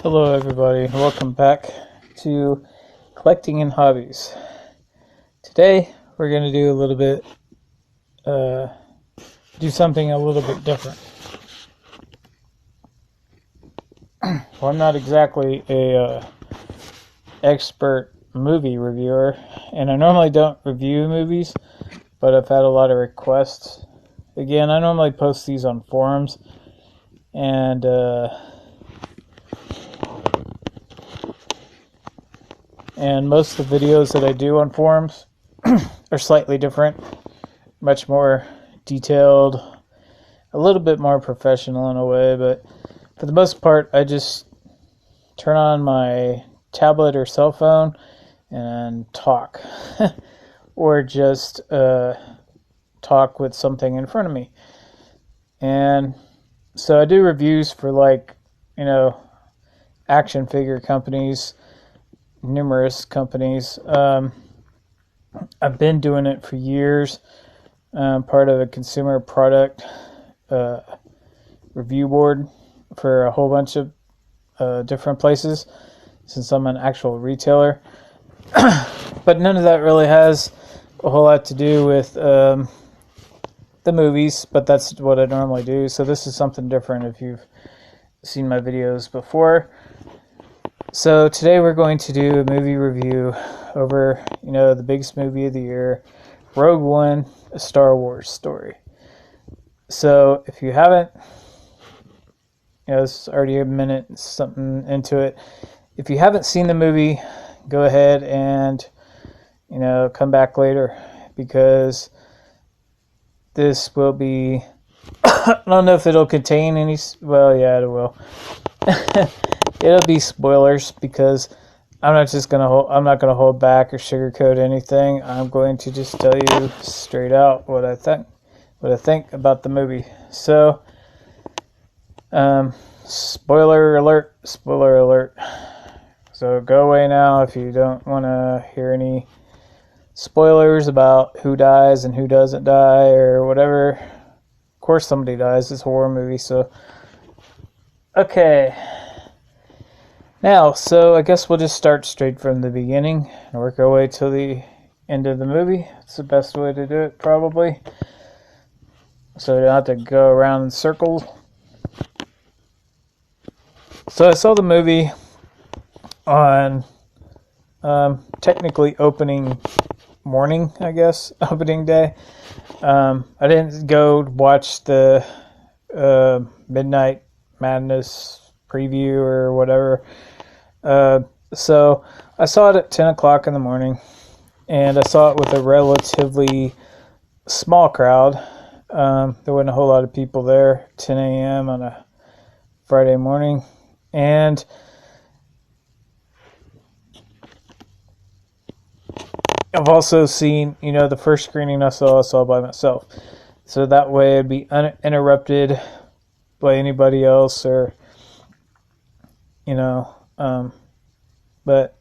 Hello everybody, welcome back to Collecting and Hobbies. Today we're going to do a little bit, do something a little bit different. Well, I'm not exactly a expert movie reviewer, and I normally don't review movies, but I've had a lot of requests. Again, I normally post these on forums, and most of the videos that I do on forums are slightly different, much more detailed, a little bit more professional in a way, but for the most part, I just turn on my tablet or cell phone and talk, or just talk with something in front of me. And so I do reviews for action figure companies, numerous companies. I've been doing it for years. Part of a consumer product review board for a whole bunch of different places, since I'm an actual retailer. But none of that really has a whole lot to do with the movies, but that's what I normally do. So this is something different if you've seen my videos before. So today we're going to do a movie review over, the biggest movie of the year, Rogue One, a Star Wars story. So if you haven't, it's already a minute something into it. If you haven't seen the movie, go ahead and, come back later, because this will be, I don't know if it'll contain any, well, yeah, it will. It'll be spoilers, because I'm not gonna hold back or sugarcoat anything. I'm going to just tell you straight out what I think about the movie. So, spoiler alert. So go away now if you don't want to hear any spoilers about who dies and who doesn't die or whatever. Of course somebody dies. It's a horror movie, so okay. Now, so I guess we'll just start straight from the beginning and work our way till the end of the movie. It's the best way to do it, probably. So we don't have to go around in circles. So I saw the movie on technically opening morning, I guess, opening day. I didn't go watch the Midnight Madness preview or whatever. So I saw it at 10 o'clock in the morning, and I saw it with a relatively small crowd. There wasn't a whole lot of people there, 10 a.m. on a Friday morning. And I've also seen, the first screening I saw by myself. So that way it'd be uninterrupted by anybody else, or, but,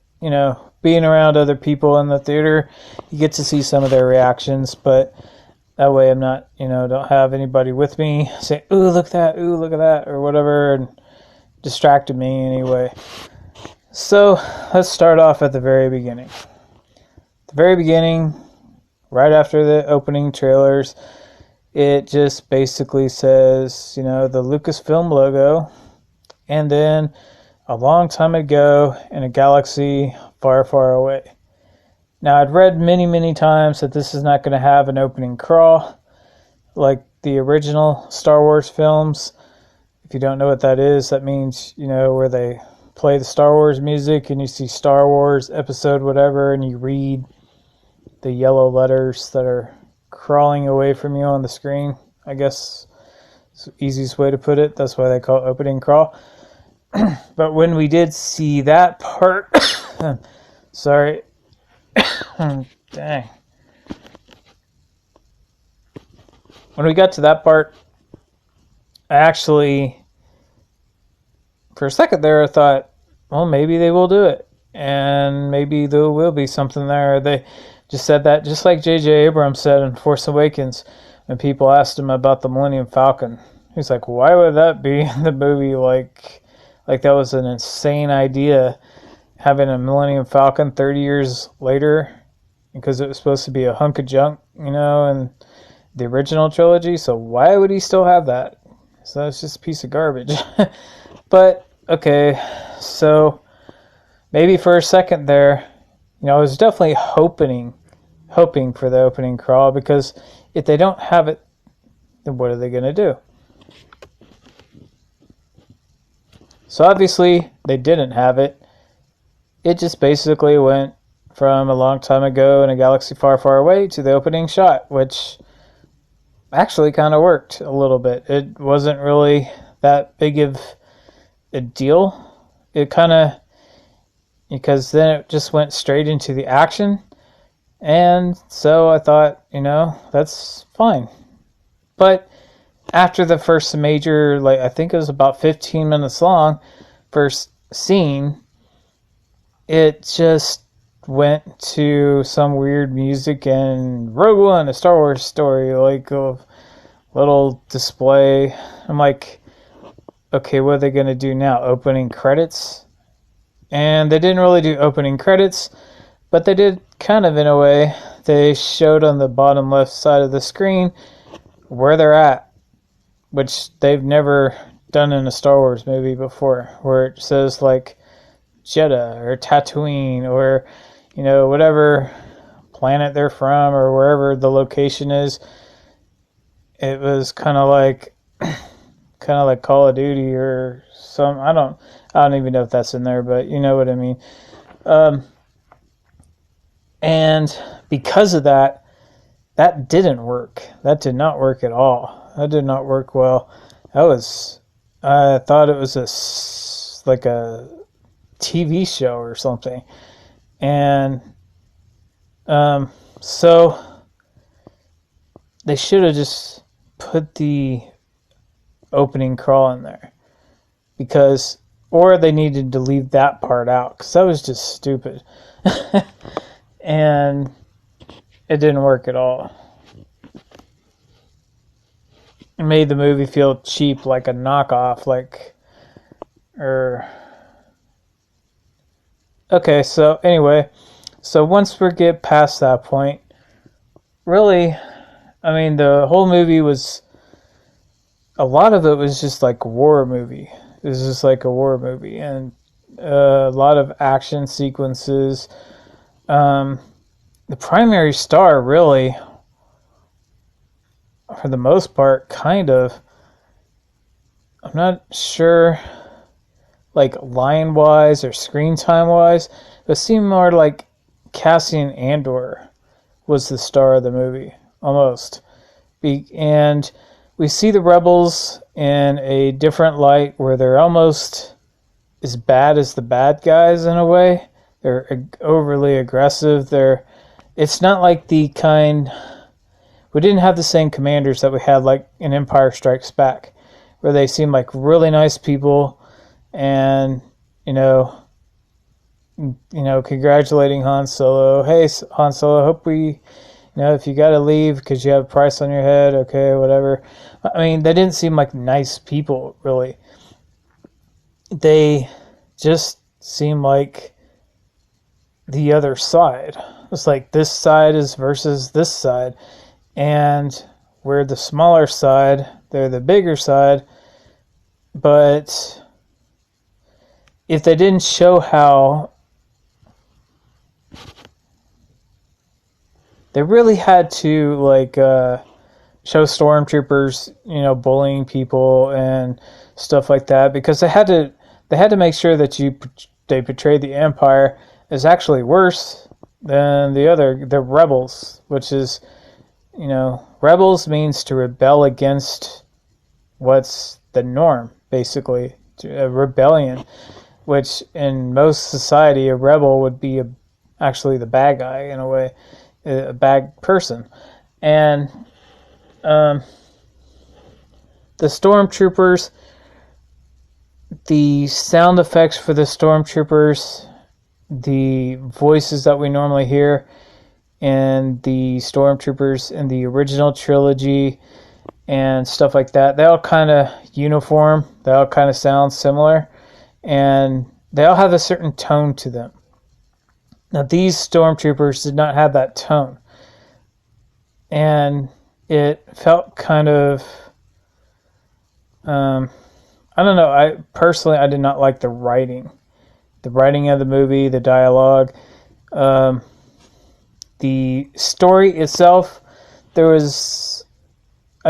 being around other people in the theater, you get to see some of their reactions, but that way I'm not, don't have anybody with me say, ooh, look at that, or whatever, and distracted me anyway. So let's start off at the very beginning. The very beginning, right after the opening trailers, it just basically says, the Lucasfilm logo, and then a long time ago in a galaxy far, far away. Now, I'd read many, many times that this is not going to have an opening crawl like the original Star Wars films. If you don't know what that is, that means, where they play the Star Wars music and you see Star Wars episode whatever, and you read the yellow letters that are crawling away from you on the screen. I guess it's the easiest way to put it. That's why they call it opening crawl. But when we did see that part, sorry, dang. When we got to that part, I actually, for a second there, I thought, well, maybe they will do it. And maybe there will be something there. They just said that, just like J.J. Abrams said in Force Awakens, when people asked him about the Millennium Falcon. He's like, why would that be in the movie? Like Like, that was an insane idea, having a Millennium Falcon 30 years later, because it was supposed to be a hunk of junk, in the original trilogy. So why would he still have that? So it's just a piece of garbage. But, okay, so maybe for a second there, I was definitely hoping for the opening crawl, because if they don't have it, then what are they going to do? So obviously they didn't have it. It just basically went from a long time ago in a galaxy far, far away to the opening shot, which actually kind of worked a little bit. It wasn't really that big of a deal. It kind of, because then it just went straight into the action. And so I thought, that's fine. But after the first major, I think it was about 15 minutes long, first scene, it just went to some weird music and Rogue One, a Star Wars story, like a little display. I'm like, okay, what are they going to do now? Opening credits? And they didn't really do opening credits, but they did kind of, in a way. They showed on the bottom left side of the screen where they're at, which they've never done in a Star Wars movie before, where it says like Jeddah or Tatooine or, whatever planet they're from or wherever the location is. It was kind of like Call of Duty or some, I don't even know if that's in there, but you know what I mean. And because of that didn't work. That did not work at all. That did not work well. I thought it was like a TV show or something. And so they should have just put the opening crawl in there, or they needed to leave that part out, because that was just stupid. And it didn't work at all. It made the movie feel cheap, like a knockoff, Okay, so anyway, once we get past that point, really, the whole movie a lot of it was just like a war movie. It was just like a war movie, and a lot of action sequences. The primary star, really, for the most part, kind of, I'm not sure, like line-wise or screen time-wise, it seemed more like Cassian Andor was the star of the movie, almost. And we see the rebels in a different light, where they're almost as bad as the bad guys in a way. They're overly aggressive. It's not like the kind... We didn't have the same commanders that we had like in Empire Strikes Back, where they seem like really nice people, and congratulating Han Solo. Hey, Han Solo, hope we, if you got to leave because you have a price on your head, okay, whatever. They didn't seem like nice people, really. They just seem like the other side. It's like this side is versus this side. And we're the smaller side, they're the bigger side. But if they didn't show how, they really had to show stormtroopers, bullying people and stuff like that, because they had to make sure that they portrayed the Empire as actually worse than the rebels, which is, rebels means to rebel against what's the norm, basically, a rebellion, which in most society, a rebel would be actually the bad guy, in a way, a bad person. And the stormtroopers, the sound effects for the stormtroopers, the voices that we normally hear, and the stormtroopers in the original trilogy and stuff like that, they all kind of uniform. They all kind of sound similar. and they all have a certain tone to them. Now, these stormtroopers did not have that tone, and it felt kind of, I don't know. I did not like the writing of the movie, the dialogue, the story itself. I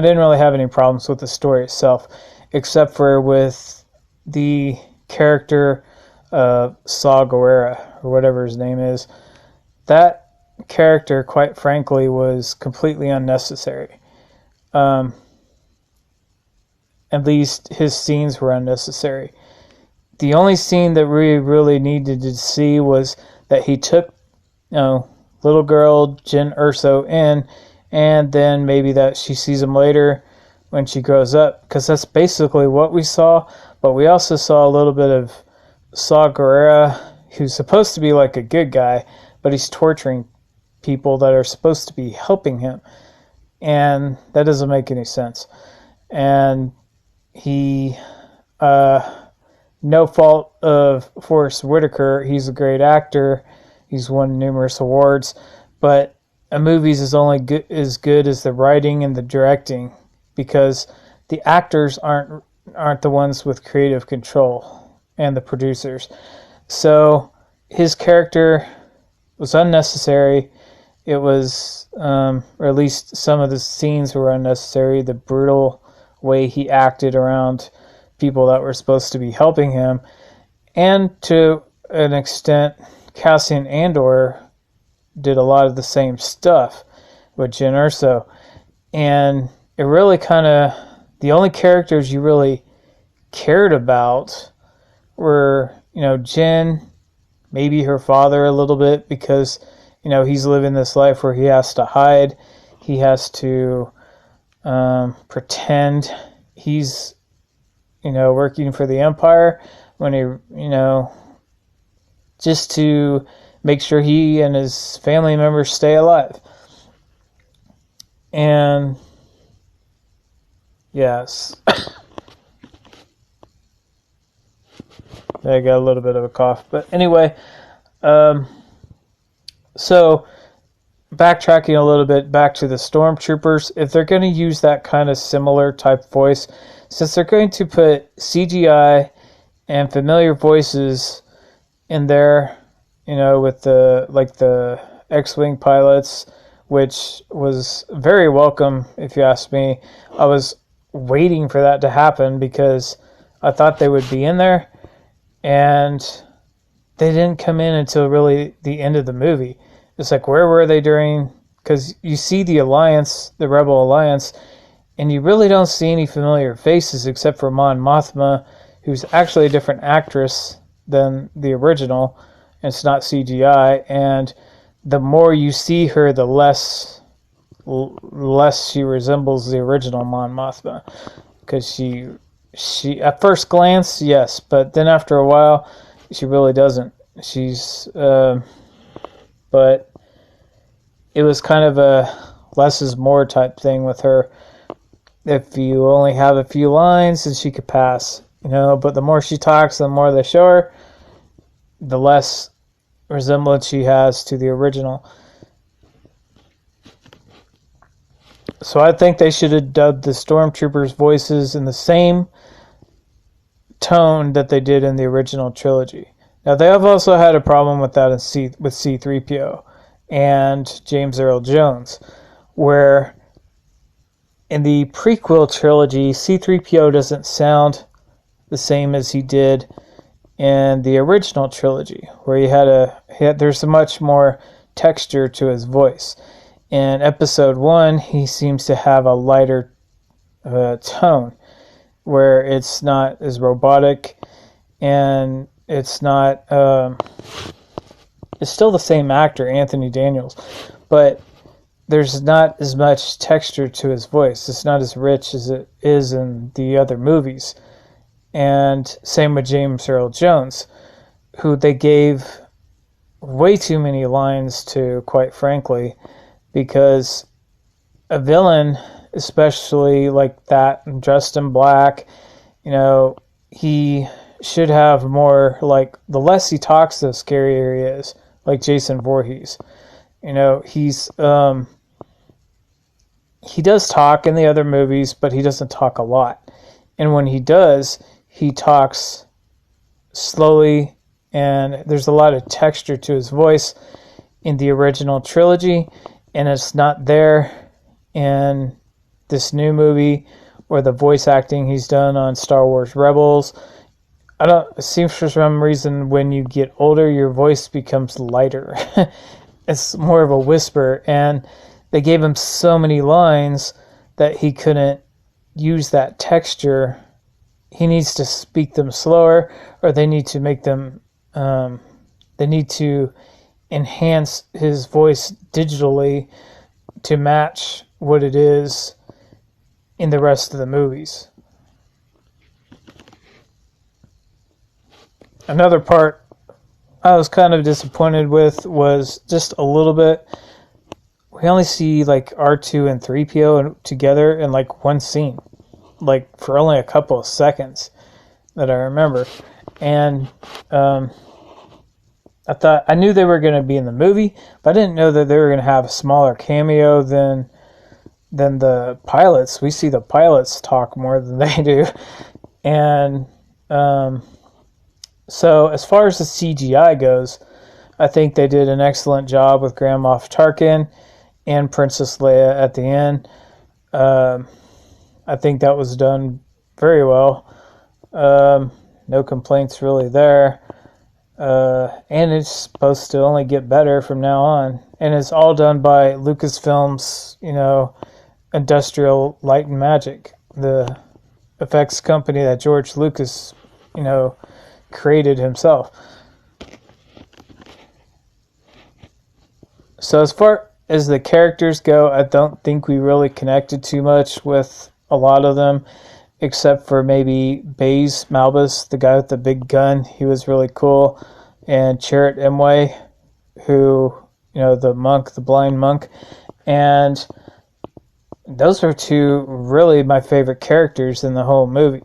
didn't really have any problems with the story itself, except for with the character of Saw Gerrera, or whatever his name is. That character, quite frankly, was completely unnecessary. At least his scenes were unnecessary. The only scene that we really needed to see was that he took, little girl Jyn Erso in, and then maybe that she sees him later when she grows up, because that's basically what we saw. But we also saw a little bit of Saw Gerrera, who's supposed to be like a good guy, but he's torturing people that are supposed to be helping him, and that doesn't make any sense. And he, no fault of Forrest Whitaker, he's a great actor, he's won numerous awards, but a movie is only as good as the writing and the directing, because the actors aren't the ones with creative control, and the producers. So his character was unnecessary. It was, or at least some of the scenes were unnecessary. The brutal way he acted around people that were supposed to be helping him, and to an extent, Cassian Andor did a lot of the same stuff with Jyn Erso, and it really kind of, the only characters you really cared about were, Jyn, maybe her father a little bit, because, he's living this life where he has to hide, he has to pretend he's, working for the Empire, when he, just to make sure he and his family members stay alive. And yes, I got a little bit of a cough, but anyway, so backtracking a little bit back to the stormtroopers, if they're going to use that kind of similar type voice, since they're going to put CGI and familiar voices in there, with the X-Wing pilots, which was very welcome, if you ask me. I was waiting for that to happen because I thought they would be in there, and they didn't come in until really the end of the movie. It's like, where were they during? Because you see the Alliance, the Rebel Alliance, and you really don't see any familiar faces except for Mon Mothma, who's actually a different actress than the original. It's not CGI, and the more you see her, the less she resembles the original Mon Mothma, because she at first glance, yes, but then after a while, she really doesn't. But it was kind of a less is more type thing with her. If you only have a few lines, then she could pass, but the more she talks, the more they show her, the less resemblance she has to the original. So I think they should have dubbed the stormtroopers' voices in the same tone that they did in the original trilogy. Now, they have also had a problem with that with C-3PO and James Earl Jones, where in the prequel trilogy, C-3PO doesn't sound the same as he did in the original trilogy, where there's a much more texture to his voice. In episode 1, he seems to have a lighter tone, where it's not as robotic, and it's not, it's still the same actor, Anthony Daniels, but there's not as much texture to his voice. It's not as rich as it is in the other movies. And same with James Earl Jones, who they gave way too many lines to, quite frankly, because a villain, especially like that, dressed in black, he should have more, like, the less he talks, the scarier he is, like Jason Voorhees. You know, he does talk in the other movies, but he doesn't talk a lot. And when he does, he talks slowly, and there's a lot of texture to his voice in the original trilogy, and it's not there in this new movie or the voice acting he's done on Star Wars Rebels. It seems for some reason when you get older, your voice becomes lighter. It's more of a whisper, and they gave him so many lines that he couldn't use that texture. He needs to speak them slower, or they need to make them, they need to enhance his voice digitally to match what it is in the rest of the movies. Another part I was kind of disappointed with was just a little bit. We only see like R2 and 3PO together in like one scene, like for only a couple of seconds that I remember. And I knew they were going to be in the movie, but I didn't know that they were going to have a smaller cameo than the pilots. We see the pilots talk more than they do. And so as far as the CGI goes, I think they did an excellent job with Grand Moff Tarkin and Princess Leia at the end. I think that was done very well. No complaints really there. And it's supposed to only get better from now on. And it's all done by Lucasfilm's, Industrial Light and Magic, the effects company that George Lucas, created himself. So as far as the characters go, I don't think we really connected too much with a lot of them, except for maybe Baze Malbus, the guy with the big gun. He was really cool. And Chirrut Imwe, who, the monk, the blind monk. And those are two really my favorite characters in the whole movie.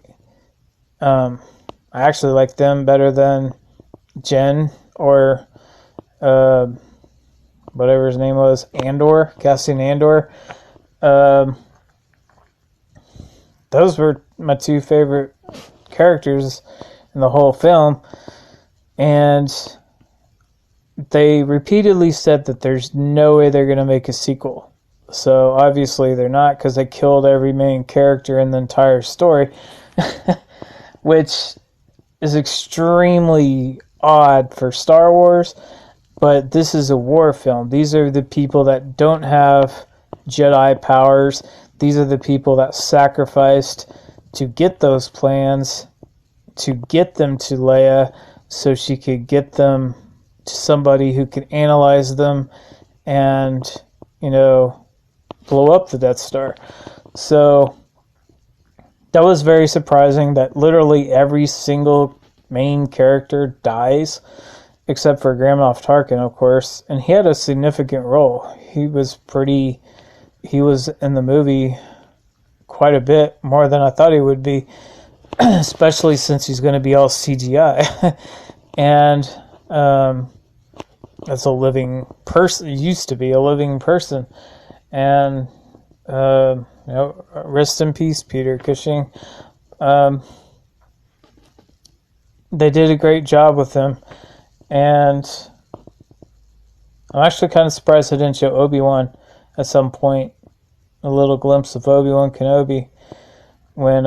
I actually like them better than Jen or whatever his name was, Andor, Cassian Andor. Those were my two favorite characters in the whole film. And they repeatedly said that there's no way they're going to make a sequel. So obviously they're not, because they killed every main character in the entire story, which is extremely odd for Star Wars. But this is a war film. These are the people that don't have Jedi powers. These are the people that sacrificed to get those plans, to get them to Leia, so she could get them to somebody who could analyze them and, blow up the Death Star. So that was very surprising that literally every single main character dies, except for Grand Moff Tarkin, of course. And he had a significant role. He was in the movie quite a bit, more than I thought he would be, especially since he's going to be all CGI. And that's a living person, used to be a living person. And, rest in peace, Peter Cushing. They did a great job with him. And I'm actually kind of surprised they didn't show Obi-Wan at some point. A little glimpse of Obi-Wan Kenobi. When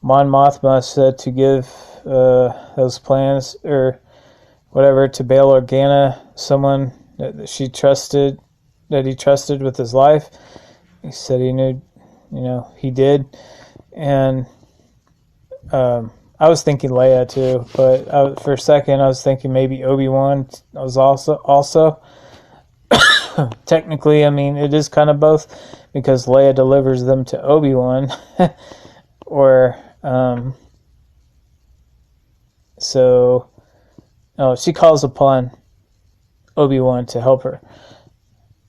Mon Mothma said to give those plans or whatever to Bail Organa, someone that he trusted with his life. He said he knew, he did. And I was thinking Leia too, but for a second I was thinking maybe Obi-Wan was also. Technically, it is kind of both, because Leia delivers them to Obi-Wan, she calls upon Obi-Wan to help her,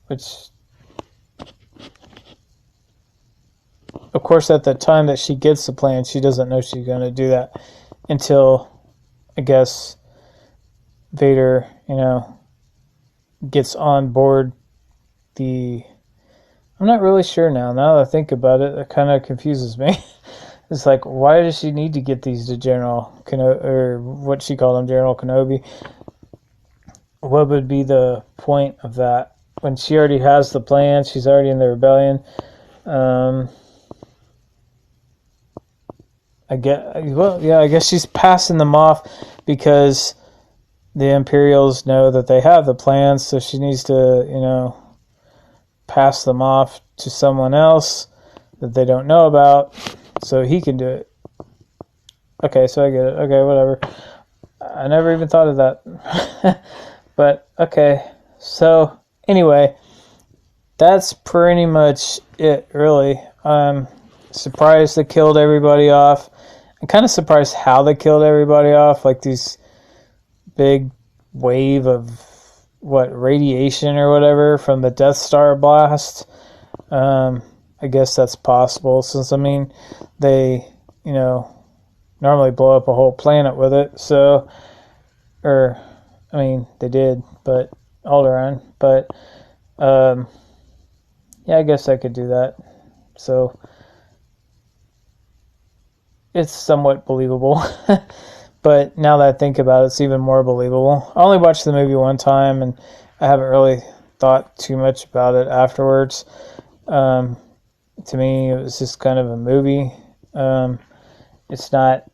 which of course, at the time that she gets the plan, she doesn't know she's going to do that until, I guess, Vader, gets on board I'm not really sure now. Now that I think about it, it kind of confuses me. It's like, why does she need to get these to General Kenobi, or what she called him, General Kenobi? What would be the point of that when she already has the plan? She's already in the rebellion. I guess she's passing them off because the Imperials know that they have the plans, so she needs to, pass them off to someone else that they don't know about, so he can do it. Okay, so I get it. Okay, whatever. I never even thought of that. But, okay. So, anyway, that's pretty much it, really. I'm surprised they killed everybody off. I'm kind of surprised how they killed everybody off, like these big wave of radiation or whatever from the Death Star blast. I guess that's possible since, they, normally blow up a whole planet with it. So, they did, but Alderaan. But, I guess I could do that. So, it's somewhat believable. But now that I think about it, it's even more believable. I only watched the movie one time, and I haven't really thought too much about it afterwards. To me, it was just kind of a movie. It's not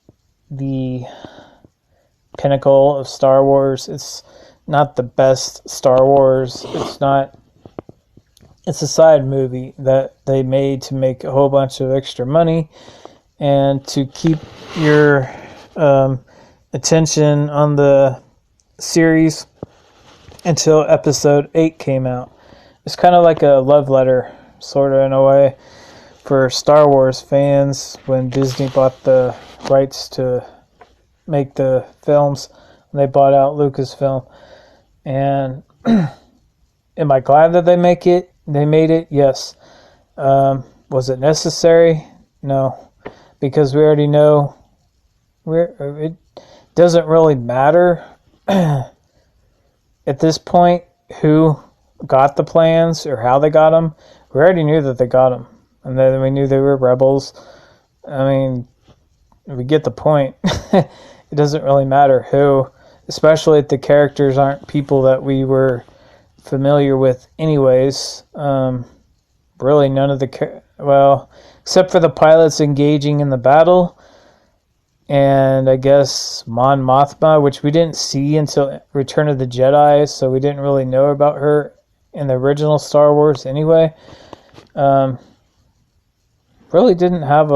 the pinnacle of Star Wars. It's not the best Star Wars. It's a side movie that they made to make a whole bunch of extra money and to keep your attention on the series until episode 8 came out. It's kind of like a love letter, sort of, in a way, for Star Wars fans when Disney bought the rights to make the films. They bought out Lucasfilm. And am I glad that they made it? Yes. Was it necessary? No. Because we already know it doesn't really matter at this point who got the plans or how they got them. We already knew that they got them, and then we knew they were rebels. We get the point. It doesn't really matter who, especially if the characters aren't people that we were familiar with anyways. Really none of except for the pilots engaging in the battle, and I guess Mon Mothma, which we didn't see until Return of the Jedi, so we didn't really know about her in the original Star Wars anyway. Really didn't have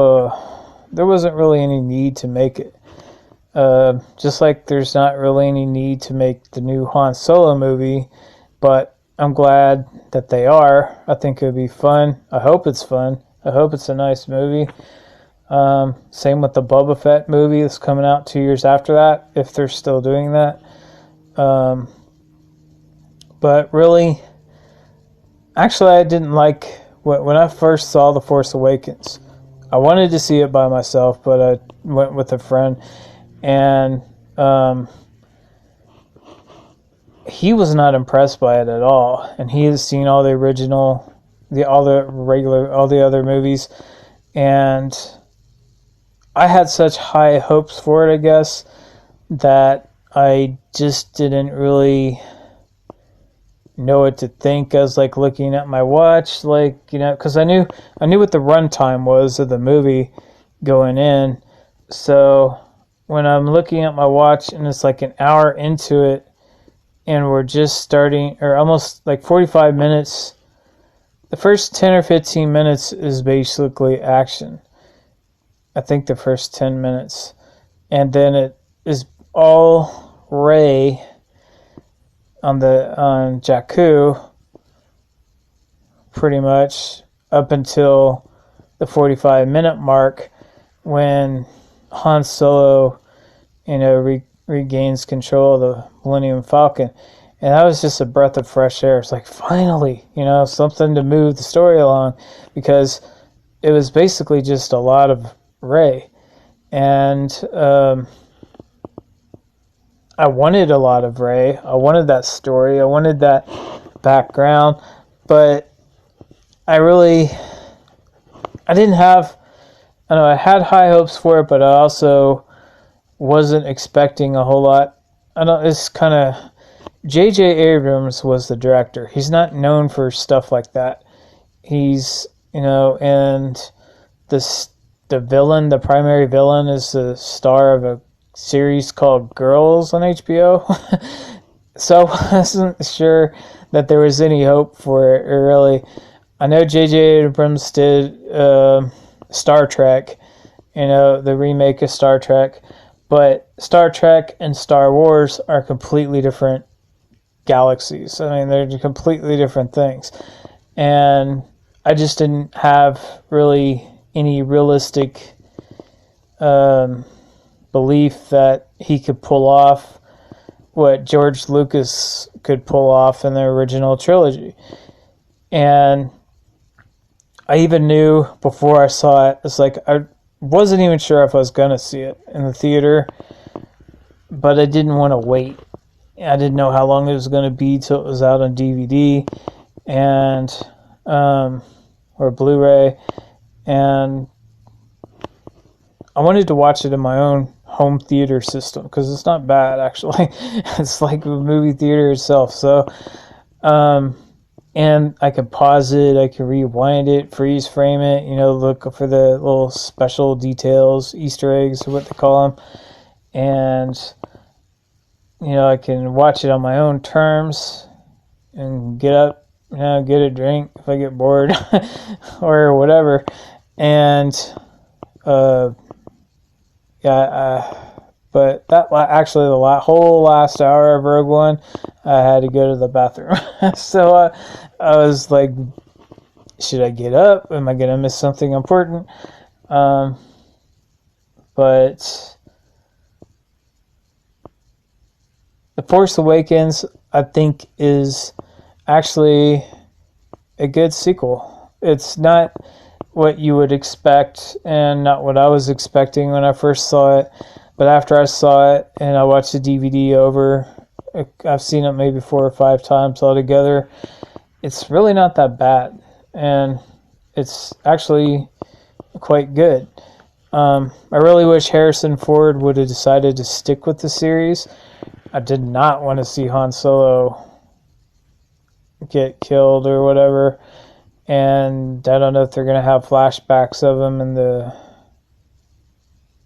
there wasn't really any need to make it. Just like there's not really any need to make the new Han Solo movie, but I'm glad that they are. I think it would be fun. I hope it's fun. I hope it's a nice movie. Same with the Boba Fett movie that's coming out 2 years after that, if they're still doing that. But really, actually, I didn't like when I first saw The Force Awakens. I wanted to see it by myself, but I went with a friend, and he was not impressed by it at all. And he has seen all the original, all the other movies, and I had such high hopes for it, I guess, that I just didn't really know what to think. I was like looking at my watch, because I knew what the runtime was of the movie going in. So when I'm looking at my watch and it's like an hour into it, and we're just starting, or almost like 45 minutes, the first 10 or 15 minutes is basically action. I think the first 10 minutes. And then it is all Rey on Jakku, pretty much, up until the 45-minute mark when Han Solo, regains control of the Millennium Falcon. And that was just a breath of fresh air. It's like, finally, something to move the story along, because it was basically just a lot of Ray. And I wanted a lot of Ray. I wanted that story. I wanted that background. But I didn't have, I know I had high hopes for it, but I also wasn't expecting a whole lot. It's kind of, J.J. Abrams was the director. He's not known for stuff like that. He's, and the villain, the primary villain, is the star of a series called Girls on HBO. So I wasn't sure that there was any hope for it, really. I know J.J. Abrams did Star Trek, the remake of Star Trek, but Star Trek and Star Wars are completely different galaxies. I mean, they're completely different things. And I just didn't have really any realistic belief that he could pull off what George Lucas could pull off in the original trilogy. And I even knew before I saw it, it's like I wasn't even sure if I was going to see it in the theater, but I didn't want to wait. I didn't know how long it was going to be till it was out on DVD and or Blu-ray, and I wanted to watch it in my own home theater system because it's not bad, actually. It's like a movie theater itself. So, and I could pause it, I could rewind it, freeze frame it, look for the little special details, Easter eggs, or what they call them. And, I can watch it on my own terms and get up, get a drink if I get bored or whatever. And, but that actually the whole last hour of Rogue One, I had to go to the bathroom. So I was like, should I get up? Am I going to miss something important? But The Force Awakens, I think, is actually a good sequel. It's not what you would expect and not what I was expecting when I first saw it. But after I saw it and I watched the DVD over, I've seen it maybe 4 or 5 times altogether, it's really not that bad. And it's actually quite good. I really wish Harrison Ford would have decided to stick with the series. I did not want to see Han Solo get killed or whatever. And I don't know if they're going to have flashbacks of him in the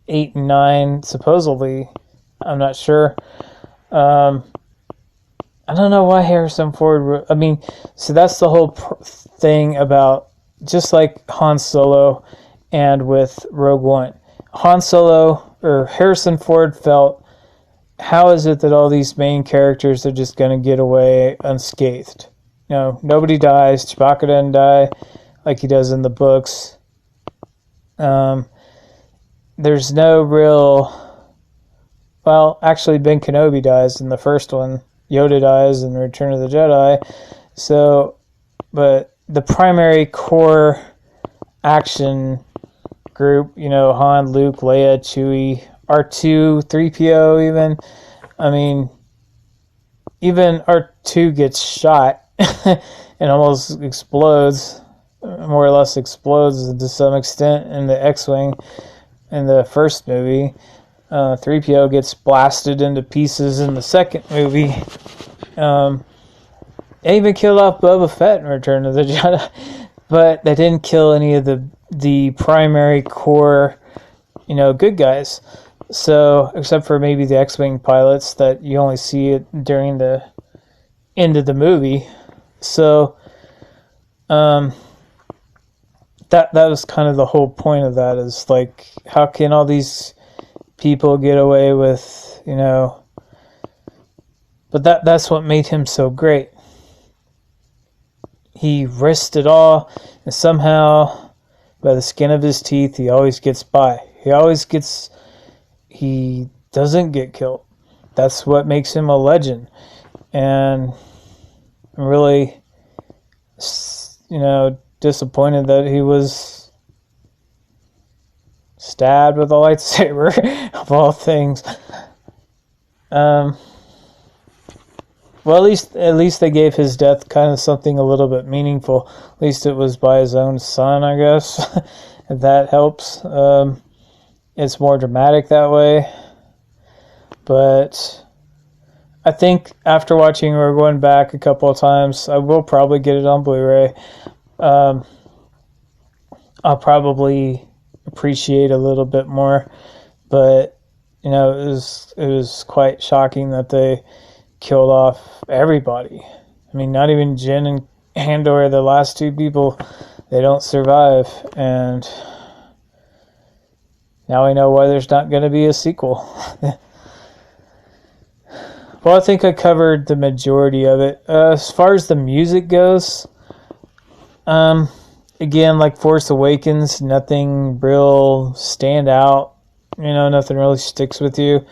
8 and 9, supposedly. I'm not sure. I don't know why Harrison Ford... so that's the whole thing about... Just like Han Solo and with Rogue One. Han Solo, or Harrison Ford felt, how is it that all these main characters are just going to get away unscathed? Nobody dies. Chewbacca doesn't die like he does in the books. There's no real... Well, actually, Ben Kenobi dies in the first one. Yoda dies in Return of the Jedi. So, but the primary core action group, Han, Luke, Leia, Chewie, R2, 3PO even. Even R2 gets shot and almost explodes, more or less explodes to some extent in the X-Wing in the first movie. 3PO gets blasted into pieces in the second movie. They even killed off Boba Fett in Return of the Jedi, but they didn't kill any of the primary core, good guys. So, except for maybe the X-Wing pilots that you only see it during the end of the movie. So, that was kind of the whole point of that, is like, how can all these people get away with, but that's what made him so great. He risked it all, and somehow, by the skin of his teeth, he always gets by. He doesn't get killed. That's what makes him a legend. And I'm really, disappointed that he was stabbed with a lightsaber, of all things. Well, at least they gave his death kind of something a little bit meaningful. At least it was by his own son, I guess. If that helps. It's more dramatic that way. But I think after watching Rogue One back a couple of times, I will probably get it on Blu-ray. I'll probably appreciate a little bit more. But, you know, it was quite shocking that they killed off everybody. I mean, not even Jyn and Andor, the last two people, they don't survive. And now we know why there's not going to be a sequel. Well, I think I covered the majority of it. As far as the music goes, again, like Force Awakens, nothing real stand out. You know, nothing really sticks with you.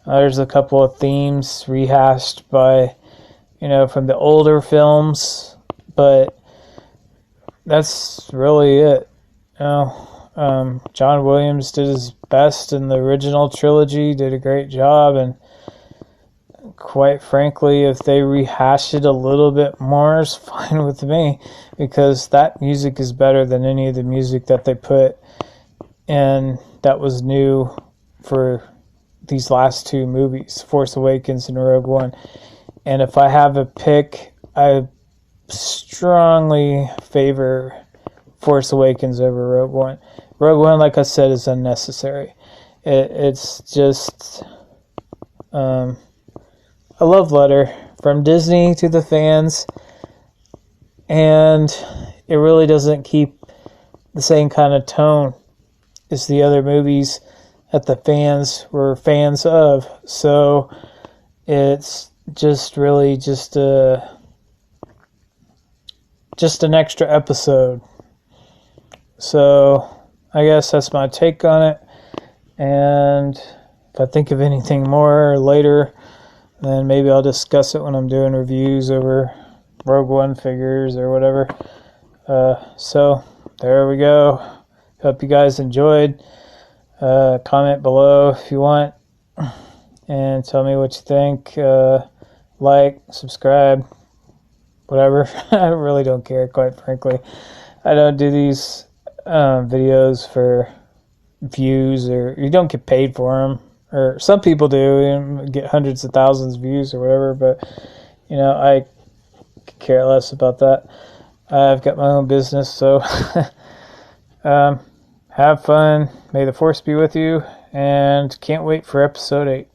There's a couple of themes rehashed by, you know, from the older films, but that's really it. You know, John Williams did his best in the original trilogy, did a great job, and quite frankly, if they rehash it a little bit more, it's fine with me, because that music is better than any of the music that they put in that was new for these last two movies, Force Awakens and Rogue One. And if I have a pick, I strongly favor Force Awakens over Rogue One. Rogue One, like I said, is unnecessary. It's just a love letter from Disney to the fans, and it really doesn't keep the same kind of tone as the other movies that the fans were fans of. So it's just really just an extra episode. So I guess that's my take on it. And if I think of anything more later, then maybe I'll discuss it when I'm doing reviews over Rogue One figures or whatever. So there we go. Hope you guys enjoyed. Comment below if you want, and tell me what you think. Like, subscribe, whatever. I really don't care, quite frankly. I don't do these videos for views, or you don't get paid for them, or some people do and get hundreds of thousands of views or whatever, but you know, I care less about that. I've got my own business, so have fun. May the Force be with you, and can't wait for episode 8.